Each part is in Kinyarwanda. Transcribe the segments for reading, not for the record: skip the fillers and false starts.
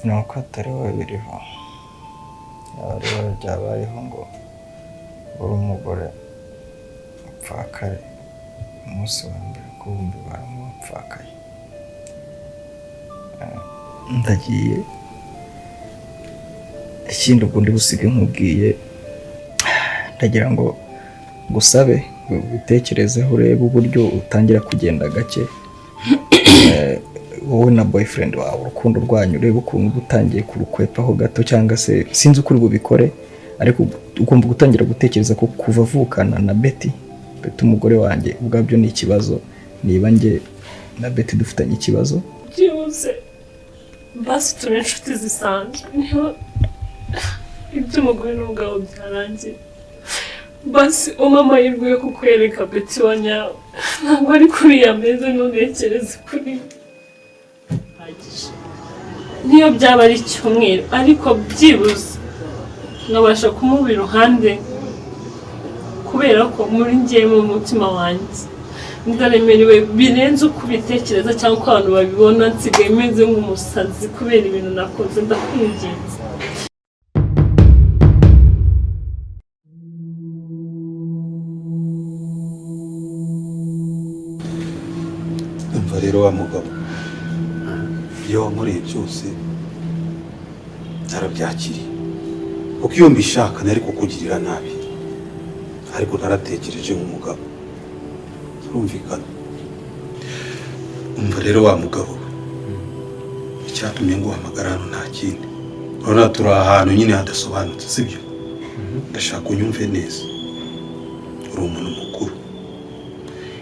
nuko atari wowe biriho ari wowe byabayeho ngo uri umugore upfakaye umunsi wa mbere kubumbi baramupfakaye. Ndagiye ikindi ubwo ndi busige nkubwiye, ndagira ngo gusabe ubitekerezeho urebe uburyo utangira kugenda gake wowe na boyfriend wawe, urukundo rwanyu urebe ukuntu utangiye kurukwepaho gato, cyangwa se sinzi uko uri bubikore, ariko ugomba gutangira gutekereza ko kuva avukana na Betty umugore wanjye ubwabyo ni ikibazo. Niba njye na Betty dufitanye ikibazo byose basi turi inshuti zisanzwe, niho iby'umugore n'ubwawe byarangiye. Basi amahirwe yo kukwereka Betty wa nyawe ntabwo ari kuriya meze, ntunekereze kuri niyo byaba ari icyumweru, ariko byibuze nkabasha kumuba iruhande, kubera ko muri njyewe mu mutima wanjye ndaremerewe birenze uko ubitekereza cyangwa uko abantu babibona. Nsigaye meze nk'umusazi kubera ibintu nakoze. Ndakwinginze. Umva rero wa mugabo, iyo wankoreye byose narabyakiriye, kuko iyo mbishaka nari kukugirira nabi, ariko naratekereje nk'umugabo. Turumvikana. Umva rero wa mugabo, icyatumye nguhamagara hano nta kindi, urabona turi ahantu nyine hadasobanutse, sibyo? Ndashaka unyumve neza. Uri umuntu mukuru,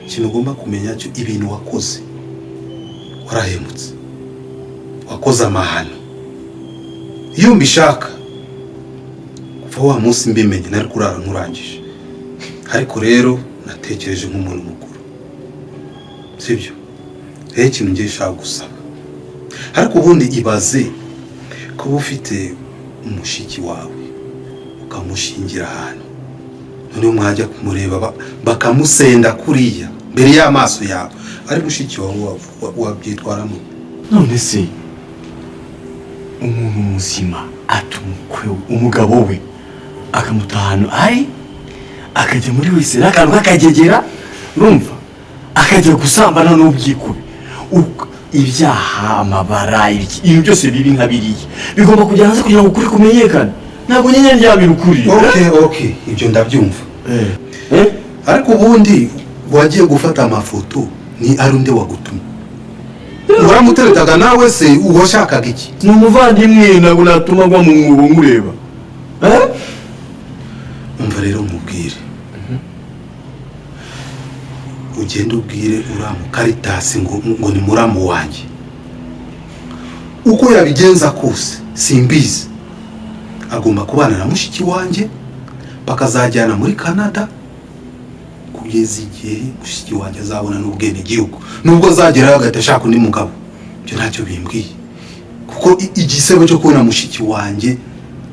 ikintu ugomba kumenya cyo ibintu wakoze warahemutse, wakoze amahano. Iyo mbishaka kuva wa munsi mbimenye nari kurara nkurangije, ariko rero natekereje nk'umuntu mukuru, sibyo? Rero ikintu ngiye shaka gusaba, ariko ubundi ibaze kuba ufite umushiki wawe ukamushingira ahantu, noneho mwajya kumureba bakamusenda kuriya mbere y'amaso yawe, ari mushiki wawe wabyitwaramo. None se umuntu muzima atumukwe umugabo we akamutahana ari akajya muri wese n'akantu kakagegera, urumva, akajya gusambana n'ubyikube, ibyaha amabara ibintu byose bibi nka biriya bigomba kujya hanze kugira ngo ukuri kumenyekane. Ntabwo nyine ryabira ukuri. Okay, ibyo ndabyumva. Ariko ubundi wagiye gufata amafoto ni ari undi wagutumye. Uramuteretaga nawe se uwashakaga iki? Ni umuvandimwe, ntabwo natuma ngwa mu mwobo nkureba. Umva rero mubwire, ugende ubwire uramu Karitasi ngo ni muramu wanjye. Uko yabigenza kose simbizi, agomba kubana na mushiki wanjye bakazajyana muri Canada kugeza igihe mushiki wanjye azabona n'ubwene gihugu. Nubwo azagerayo agahita ashaka undi mugabo, byo ntacyo bimbwiye, kuko igisebo cyo kubona mushiki wanjye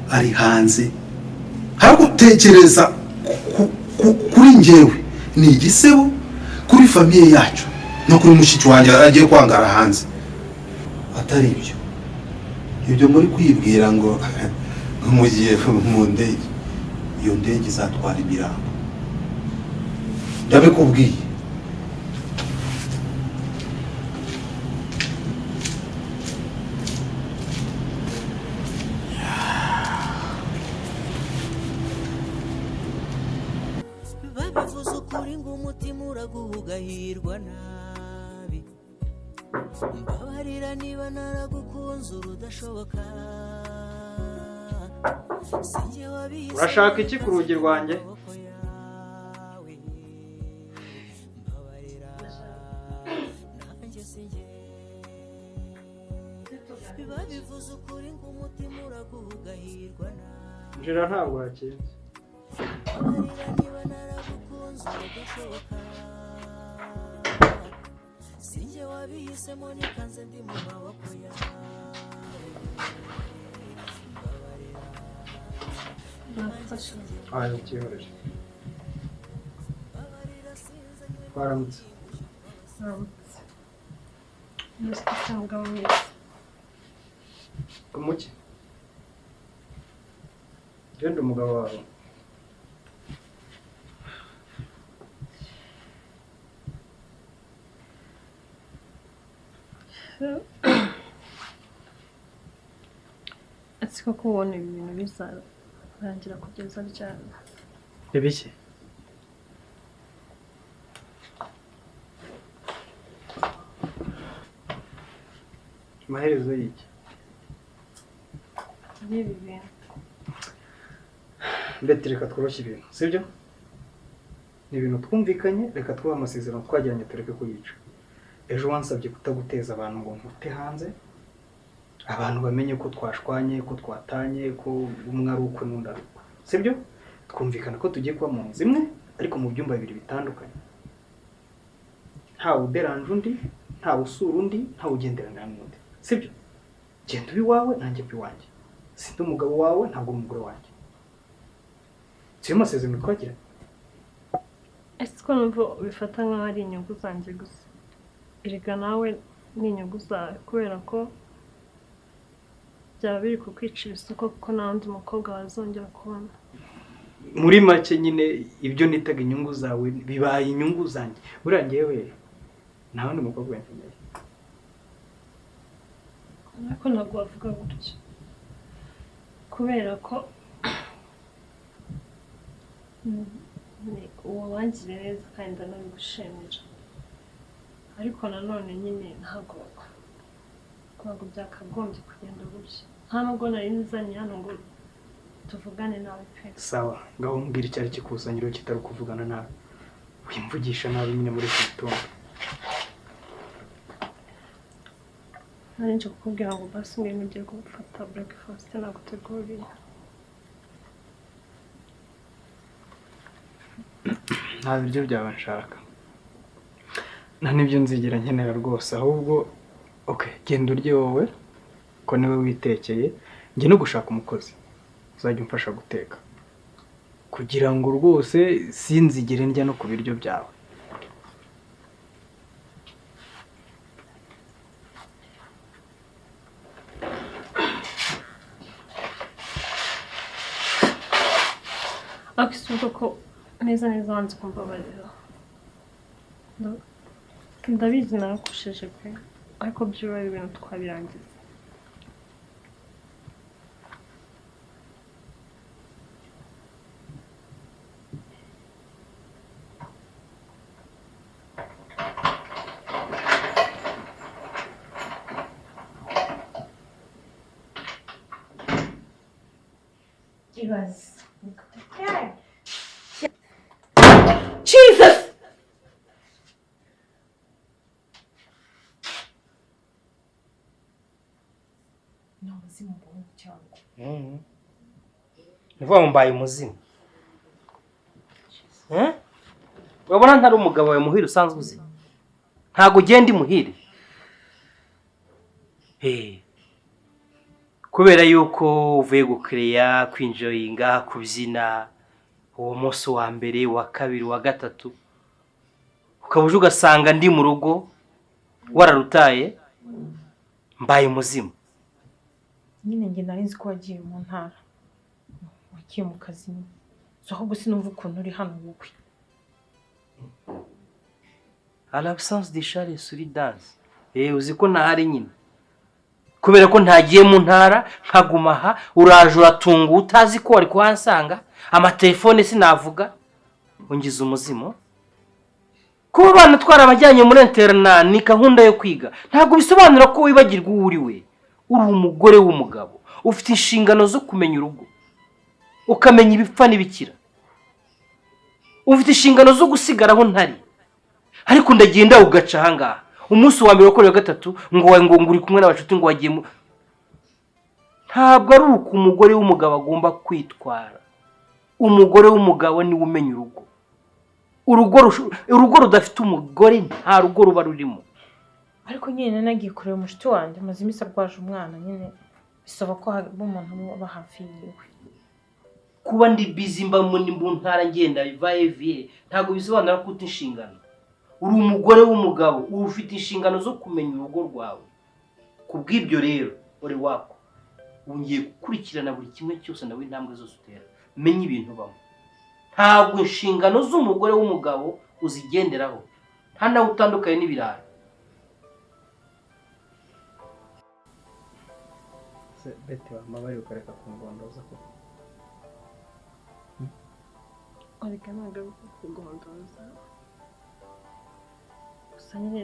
ari hanze, hari gutekereza kuri njyewe ni igisebo, kuri famiye yacu no kuri mushiki wanjye agiye kwangara hanze. Atari ibyo muri kwibwira ngo mugiye mu ndege, iyo ndege izatwara imirambo, ndabikubwiye. babivuze ukuri ngo umutima uraguhugahirwa nabi, mbabarira niba naragukunze urudashoboka. Urashaka iki ku rugi rwanjye? Njira ntabwo hakinze. Sinjye wabihisemo nikanze ndi mu maboko yawe. Ayo kiyoreje. Twaramutse. umuke genda umugabo wawe ese ko kubona ibintu bizarangira kugeza ryari? ibiki amaherezo y'iki n'ibi bintu mbete reka tworoshye ibintu sibyo ni ibintu twumvikanye reka twubahe amasezerano twagiranye tureke kuyica ejo wansabye kutaguteza abantu ngo nkute hanze abantu bamenye ko twashwanye ko twatanye ko umwe ari ukwe n'undi ari ukwe sibyo twumvikana ko tugiye kuba mu nzu imwe ariko mu byumba bibiri bitandukanye ntawe uderanje undi ntawe usura undi ntawe ugenderana n'undi sibyo genda uba iwawe nanjye mba iwanjye sindi umugabo wawe ntabwo umugore wanjye siyo masezerano twagiranye. ese ko numva bifata nk'aho ari inyungu zanjye gusa erega nawe ni inyungu zawe kubera ko byaba biri kukwicira isoko kuko nta wundi mukobwa wazongera kubona. Muri make nyine ibyo nitaga inyungu zawe bibaye inyungu zanjye buriya njyewe nta wundi mukobwa wenkeneye. ariko ntabwo wavuga gutyo kubera ko uwo wangiriye neza kandi ndanabigushimira ariko nanone nyine ntabwo byakagombye kugenda gutya nta nubwo nari nzanye hano ngo tuvugane nawe pe. Sawa ngaho mbwira icyari kikuzaniro kitari kuvugana nawe wimvugisha nabi nyine muri iki gitondo. nari nje kukubwira ngo basi ngwino ugiye gufata breakfast naguteguriye. nta biryo byaba nshaka nta n'ibyo nzigera nkenera rwose ahubwo genda urye wowe ko niwe witekeye njye no gushaka umukozi uzajya umfasha guteka kugira ngo rwose sinzigere ndya no ku biryo byawe. akisuko ko neza wanze kumbabarira ndabizi narakosheje pe ariko byubaye ibintu twabirangiza. Jesus! No muzimu mbonye cyangwa. Nivuga mbaye umuzimu. Wabona ntari umugabo wawe muhire usanzwe uzi. Ntago ugenda imuhire. Kubera yuko uvuye gukireya kwinjoyinga kubyina uwo munsi wa mbere wa kabiri wa gatatu ukabuje ugasanga ndi mu rugo wararutaye mbaye umuzimu. Nyine nge nari nzi ko wagiye mu ntara wagiye mu kazi nyine so ahubwo sinumva ukuntu uri hano wowe. À l'absence de Charles sur danse uzi ko ntahari nyine kubera ko ntagiye mu ntara nkaguma aha uraje uratunga utazi ko wari kuhansanga amatelefone sinavuga ungize umuzimu. Kuba abana twara abajyanye muri interna ni gahunda yo kwiga ntabwo bisobanura ko wibagirwa uwo uri we. Uri umugore w'umugabo ufite inshingano zo kumenya urugo ukamenya ibipfa n'ibikira ufite inshingano zo gusigaraho ntari ariko ndagenda ugaca ahangaha umunsi wa mbere wa wa gatatu ngo uri kumwe n'abacuti ngo wagiye ntabwo ari uko umugore w'umugabo agomba kwitwara. Umugore w'umugabo ni umenya urugo. Urugo rudafite umugore nta rugo ruba rurimo. Ariko nyine nagiye kureba umushiti wanjye amaze iminsi arwaje umwana nyine bisaba ko haba umuntu aba hafi yiwe. Kuba ndi busy mba mu ntara ngenda bivaye ntabwo bisobanura ko uti inshingano. Uri umugore w'umugabo ufite inshingano zo kumenya urugo rwawe. Kubw'ibyo rero uri wako ngiye gukurikirana buri kimwe cyose nawe intambwe zose utera menye ibintu bamo. Ntabwo inshingano z'umugore w'umugabo uzigenderaho, nta nawe utandukanye n'ibirara. Beti wambaye ukareka kungondoza ko ariko ntabwo ari kugondoza gusa nyine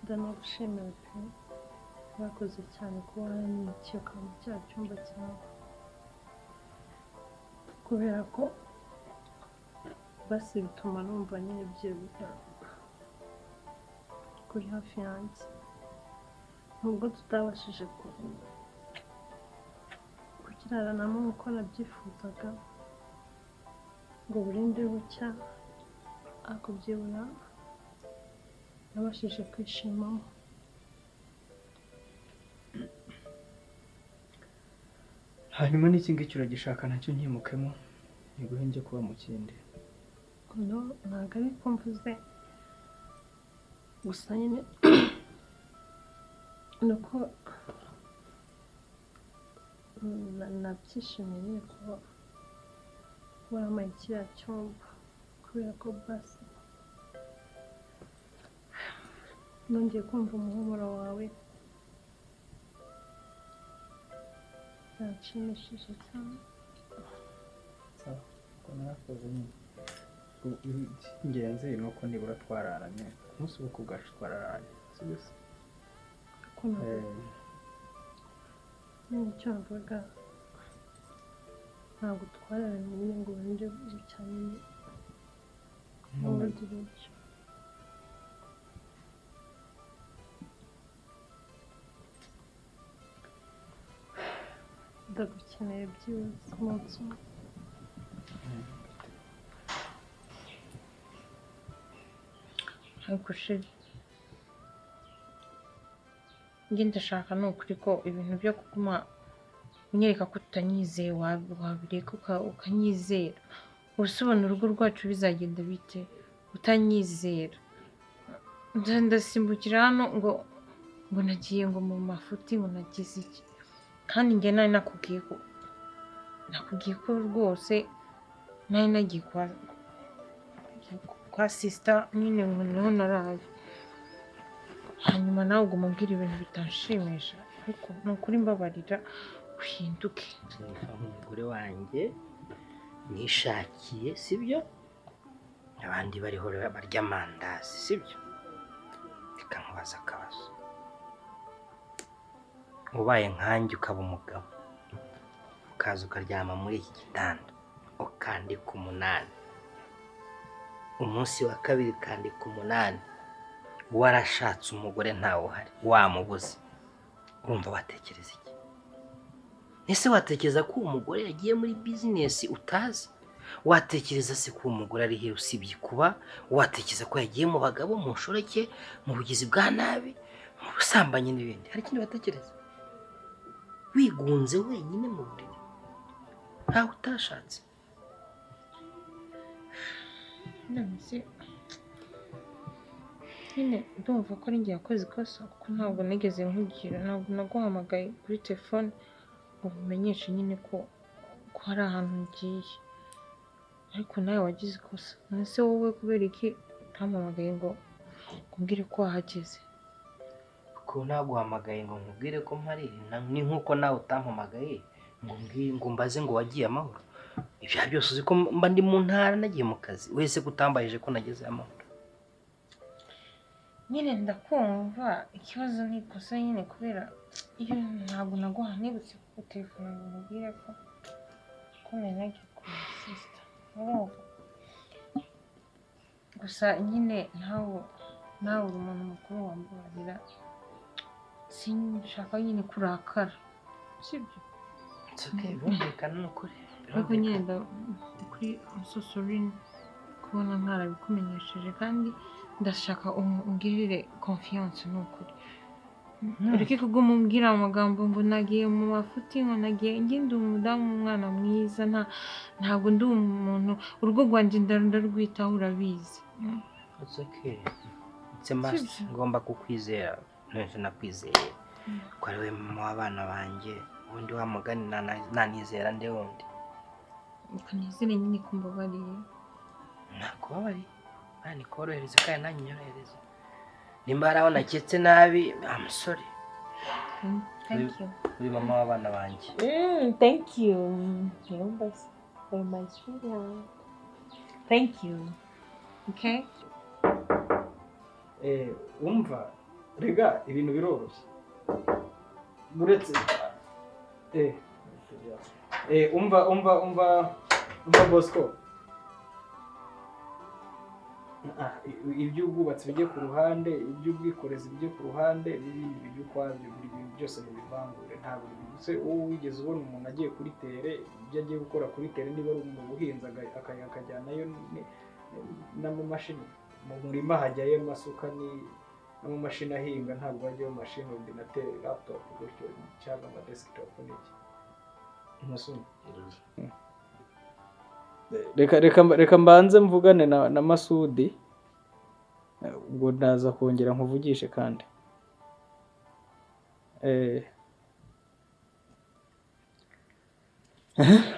ndanagushimira pe, wakoze cyane kuba waranyiciye ukaba mu cya cyumba cyawe, kubera ko basi bituma numva nyine byibuka kuri hafi yanjye, nubwo tutabashije kukiranamo uko nabyifuzaga ngo burinde bucya, ariko byibura nabashije kwishimamo. hanyuma n'iki ngiki uragishaka nacyo nkimukemo niguhe njye kuba mu kindi. No, ntabwo ari ko mvuze gusa nyine ni uko nabyishimiye nyine kuba warampaye kiriya cyumba, kubera ko basi nongeye kumva umuhumuro wawe, byanshimishije cyane. Sawa, ko narakoze nyine. Ingenzi ni uko nibura twararanye, umunsi w'ubukwe bwacu twararanye, si byo se? Nicyo navuga, ntabwo twararanye nyine ngo burinde bucya nyine n'ubundi buryo. Ndagukeneye byibuze umunsi umwe. Ariko sheri, njye ndashaka ni ukuri ko ibintu byo kuguma unyereka ko utanyizeye wabireka ukanyizera. Ubona urugo rwacu bizagenda bite utanyizera? Ndasimbukira hano ngo nagiye ngo mu mafuti ngo nagize iki, kandi njye nari nakubwiye ko rwose nari nagiye kwa sisita nyine ngo niho naraye, hanyuma nawe ubwo umubwira ibintu bitanshimisha, ariko ni ukuri mbabarira uhinduke. Umugore wanjye nishakiye, sibyo? Abandi bariho barya amandazi, sibyo? Reka nkubaza akabazo. Ubaye nkanjye ukaba umugabo, ukaza ukaryama muri iki gitanda ukandika 8, umunsi wa kabiri ukandika 8, warashatse umugore ntawe uhari, wamubuze, urumva watekereza iki? Ese watekereza ko umugore yagiye muri bizinesi utazi? Watekereza se ko umugore ari he usibye kuba? Watekereza ko yagiye mu bagabo, mu nshoreke, mu bugizi bwa nabi, mu busambanyi n'ibindi? Hari ikindi watekereza? Wigunze wenyine mu buriri, ntawe utashatse. Nyine ndumva ko ari njye yakoze ikosa, kuko ntabwo nigeze nkubwira, ntabwo naguhamagaye kuri telefone ngo umenyeshe nyine ko hari ahantu ngiye, ariko nawe wagize ikosa. Ese wowe kubera iki utampamagaye ngo umbwire ko wahageze? Ko naguhamagaye ngo nkubwire ko mpari, ni nkuko nawe utampamagaye ngo mbaze ngo wagiye amahoro. Ibyo byose uzi ko mba ndi mu ntara nagiye mu kazi, wese kutambayije ko nageze amahoro. Nyine ndakumva, ikibazo ni ikosa nyine, kubera iyo ntabwo nibutse ku telefone ngo nkubwire ko nari nagiye kwa sisita. Gusa nyine nawe uri umuntu mukuru wambabarira, sinshaka nyine kurakara, sibyo? Birumvikana ni ukuri. Ariko nyine kuri sorry kubona ntarabikumenyesheje, kandi ndashaka ungirire confiance ni ukuri. Ureke kuguma umbwira amagambo ngo nagiye mu mafuti, ngo nagiye, njye ndi umudamu, umwana mwiza, ntabwo ndi umuntu, urugo rwanjye ndarwitaho, urabizi. Ngomba kukwizera, none nakwizeye. ko ari we mama w'abana banjye ubundi wa mugani nanizera nde wundi ukanizere nyine ko mbabariye. nakubabariye nani korohereza kandi nanjye nyorohereza nimba hari aho naketse nabi amusore Thank you. uri mama w'abana banjye. Thank you. For my sweetheart. Thank you. Okay? Wumva rega ibintu biroroshye uretse umva Bosco, iby'ubwubatsi bijye ku ruhande, iby'ubwikorezi bijye ku ruhande, n'ibindi bijye ukwabyo, buri bintu byose mubivangure. Ntabwo se wowe wigeze ubona umuntu agiye kuri tere, ibyo agiye gukora kuri tere niba ari mu buhinzi akajyanayo n'amamashini mu murima, hajyayo amasuka n'amamashini ahinga, ntabwo hajyayo mashini ordinateur laptop gutyo cyangwa ama desktop n'iki umusuma. Reka mbanze mvugane na Masudi, ubwo ndaza kongera nkuvugishe kandi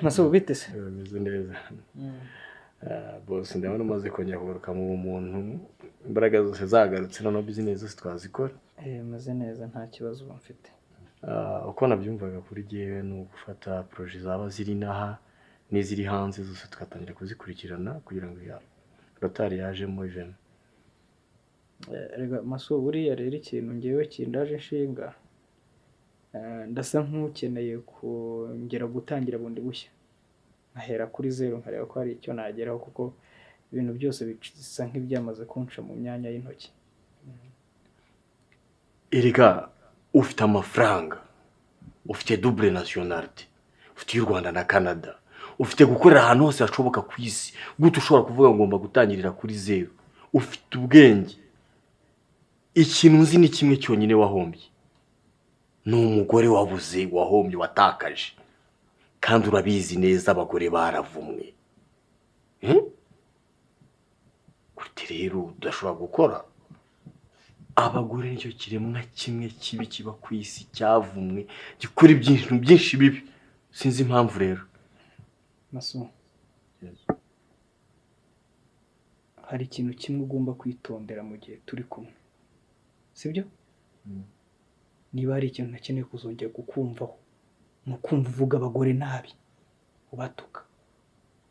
Masudi bite se? Bimeze neza. Bose ndabona umaze kongera kugaruka mu muntu, imbaraga zose zagarutse, noneho business zose twazikora. Meze neza nta kibazo mfite. Uko nabyumvaga kuri jyewe ni ugufata projet zaba ziri naha n'iziri hanze zose tugatangira kuzikurikirana kugira ngo rotari yajemo ivemo. Rega Masudi, buriya rero ikintu ngewe kindaje nshinga, ndasa nk'ukeneye kongera gutangira bundi bushya, nkahera kuri zero nkareba ko hari icyo nageraho, kuko ibintu byose bisa nk'ibyamaze kunca mu myanya y'intoki. Erega ufite amafaranga, ufite double nationality, ufite y'u Rwanda na Canada, ufite gukorera ahantu hose hashoboka ku isi, gute ushobora kuvuga ngo ngomba gutangirira kuri zero? Ufite ubwenge. Ikintu nzi ni kimwe cyonyine wahombye, ni umugore wabuze, wahombye, watakaje, kandi urabizi neza abagore baravumwe. Gute rero udashobora gukora? Abagore nicyo kiremwa kimwe kibi kiba ku isi, cyavumwe, gikora ibintu byinshi bibi. Sinzi impamvu rero. Masudi, hari ikintu kimwe ugomba kwitondera mu gihe turi kumwe, sibyo? Niba hari ikintu nakeneye kuzongera kukumvaho, ni ukumva uvuga abagore nabi, ubatuka.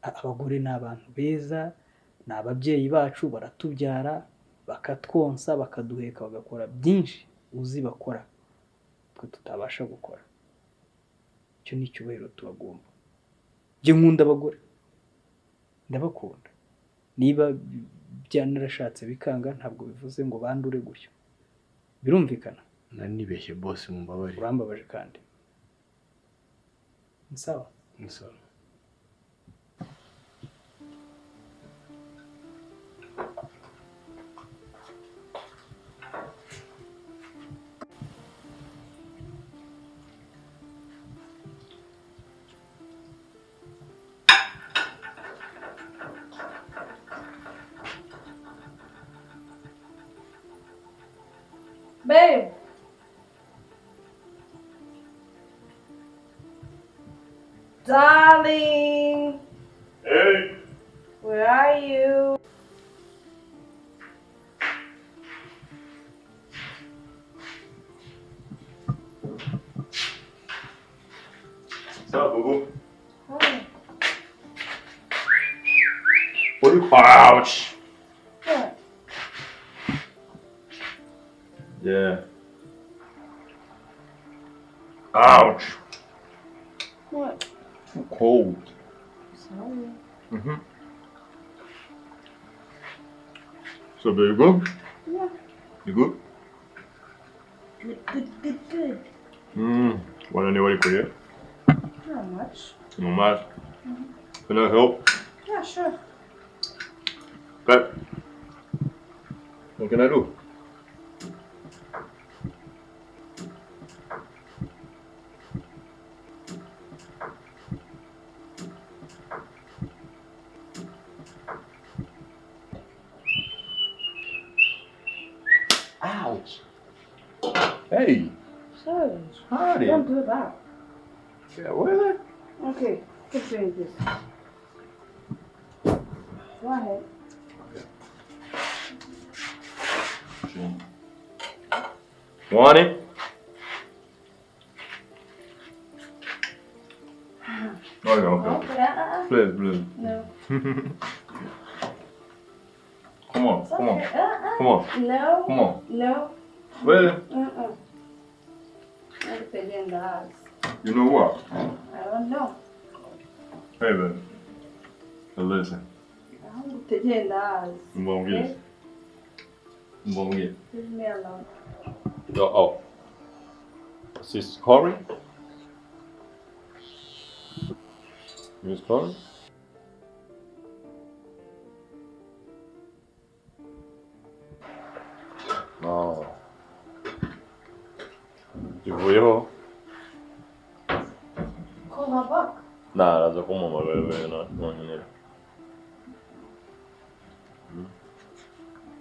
Abagore ni abantu beza, ni ababyeyi bacu, baratubyara, bakatwonsa, bakaduheka, bagakora byinshi uzi bakora twe tutabasha gukora. Icyo ni icyubahiro tubagomba. Njye nkunda abagore, ndabakunda. Niba byanarashatse bikanga, ntabwo bivuze ngo bandure gutyo. Birumvikana? Nanibeshye boss, mumbabarire. Urambabaje kandi. Sawa? Sawa. Babe! Darling! Hey! Where are you? What's up, boo-boo? Hi. What are you... Ouch! What? Yeah. Ouch! What? I'm cold. Sorry. So, there you go. Yeah. You good? Good. Want anybody for you? Not much. No matter. Can I help? Yeah, sure. Okay. What can I do? Ouch! Hey! Sorry. Honey. Don't do that. Yeah, really? Okay, keep doing this. Go ahead. Want it? Okay, okay. Please, please. No. Come on, come on. Come on. No. Come on. No. Really? I'm telling that. You know what? I don't know. Hey, baby. Now listen. I'm telling that. Bom dia. Bom dia. Leave me alone. Oh. Is this Corey? Miss Corey? No. Divuyeho? Call her back. Naraza kumuhamagara nonyine.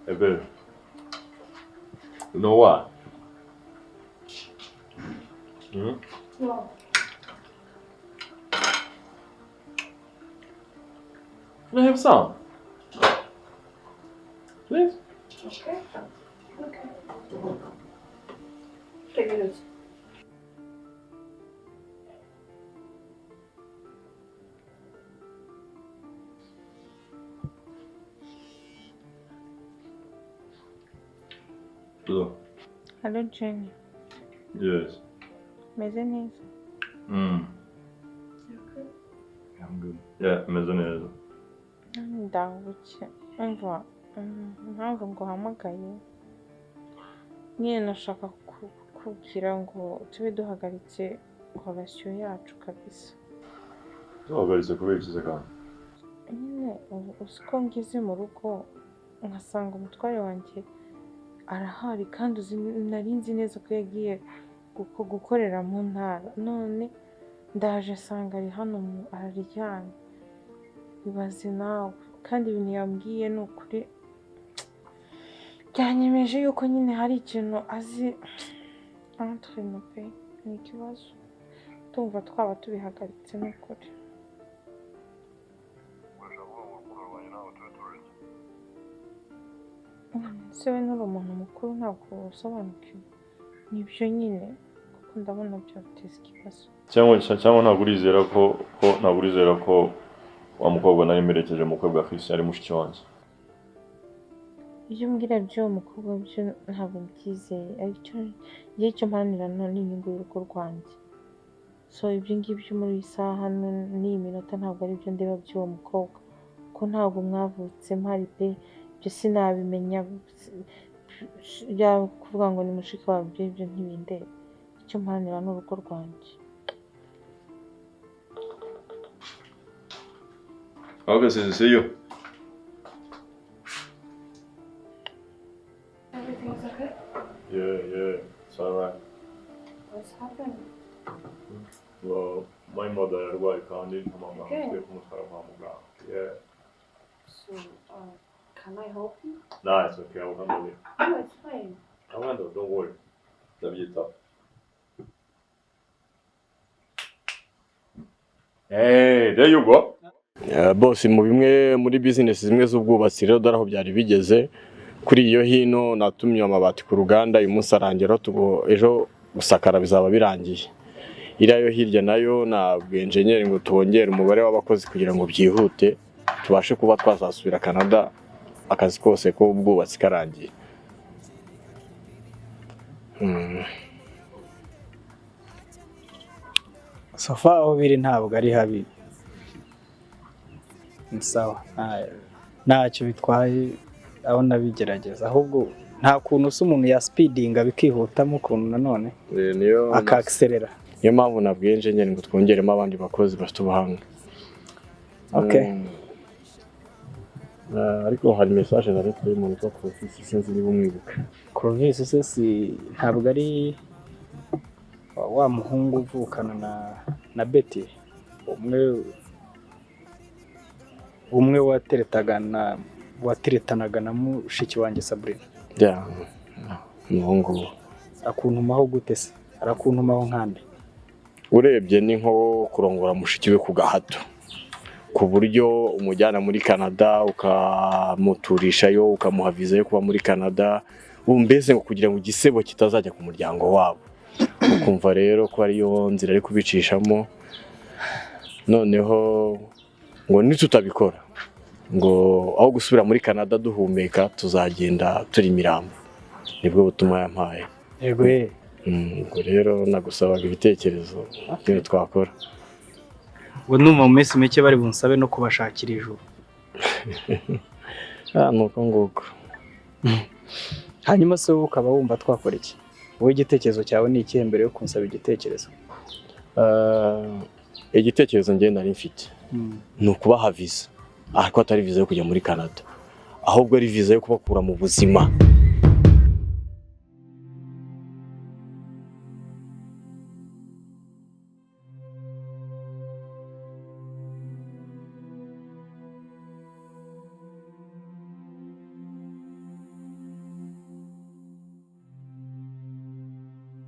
Hey babe. You know what? No. Can I have some? Please? Okay. Okay. 3 minutes. Hello. Hello Jenny. Yes. Meze neza? I'm good. Yeah, meze neza. Ndangutse. Umva, impamvu nguhamagaye. Nyine nashaka kukubwira ngo tube duhagaritse relation yacu kabisa. Tuhagaritse kubera iki se kandi? Nyine uzi ko ngeze mu rugo nkasanga umutware wanjye arahari kandi nari nzi neza ko yagiye gukorera mu ntara, none ndaje asanga ari hano araryamye. Ibaze nawe kandi ibintu yambwiye ni ukuri byanyemeje yuko nyine hari ikintu azi entre nous pe, ni ikibazo tumva twaba tubihagaritse ni ukuri. Se we nturi umuntu mukuru ntabwo usobanukiwe nibyo nyine kuko ndabona byateza ikibazo. Cyangwa ntabwo urizera ko wa mukobwa nari merekeje mu bukwe bwa Chris ari mushiki wanjye. Ibyo mbwira by'uwo mukobwa byo ntabwo mbyizeye, aricyo igihe cyo mparanira none inyungu y'urugo rwanjye. So ibyo ngibyo muri iyi saha n'iyi minota ntabwo ari byo ndeba by'uwo mukobwa ko ntabwo mwavutse mpari pe, ibyo sinabimenya kuvuga ngo ni mushiki wawe ibyo ntibindeba, icyo mparanira n'urugo rwanjye. Okay, see you. Everything's okay? Yeah, it's alright. What's happened? Well, my mother yarwaye kandi mama Okay. twe kumutwara kwa muganga. Yeah. So, can I help you? Nah, it's okay. I'll handle it. No, it's fine. I'll handle it. Don't worry. Ndabyitaho. Hey, there you go. Boss mu bimwe muri business zimwe z'ubwubatsi rero dore aho byari bigeze kuri iyo hino natumye amabati ku ruganda uyu munsi arangira ejo gusakara bizaba birangiye. Iriya yo hirya nayo nabwiye engineer ngo tubongere umubare w'abakozi kugira ngo byihute tubashe kuba twazasubira Canada akazi kose ko ubwubatsi karangiye. Sofa aho biri ntabwo ari habi. Ni sawa. Ntacyo bitwaye aho nabigerageza, ahubwo nta kuntu usa umuntu ya speedinga bikihutamo ukuntu nanone niyo akakserera. Niyo mpamvu nabwiye engineer ngo twongeremo abandi bakozi bafite ubuhanga. Okay. Ariko hari message na leta y'umuntu ko Clovis sinzi niba umwibuka. Clovis se ntabwo ari wa muhungu uvukana na Betty, umwe wateretanaga na mushiki wanjye Sabrina. Yeah. Umuhungu akuntumaho gute se? arakuntumaho nkande. urebye ni nko kurongora mushiki we ku gahato, ku buryo umujyana muri Canada ukamuturishayo ukamuha viza yo kuba muri Canada, mbese ngo kugira ngo igisebo kitazajya ku muryango wabo. Ukumva rero ko ariyo nzira ari kubicishamo, noneho ngo nitutabikora ngo aho gusubira muri Canada duhumeka tuzagenda turi imirambo. Nibwo butuma yampaye. Yego ubwo rero nagusabaga ibitekerezo byo twakora. Ngo numva mu minsi mike bari bunsabe no kubashakira ijuru. Nuko nguko. Hanyuma se ukaba wumva twakora iki? Wowe igitekerezo cyawe ni ikihe mbere yo kunsaba igitekerezo? Igitekerezo njye nari mfite ni ukubaha viza, ariko atari viza yo kujya muri Canada, ahubwo ari viza yo kubakura mu buzima.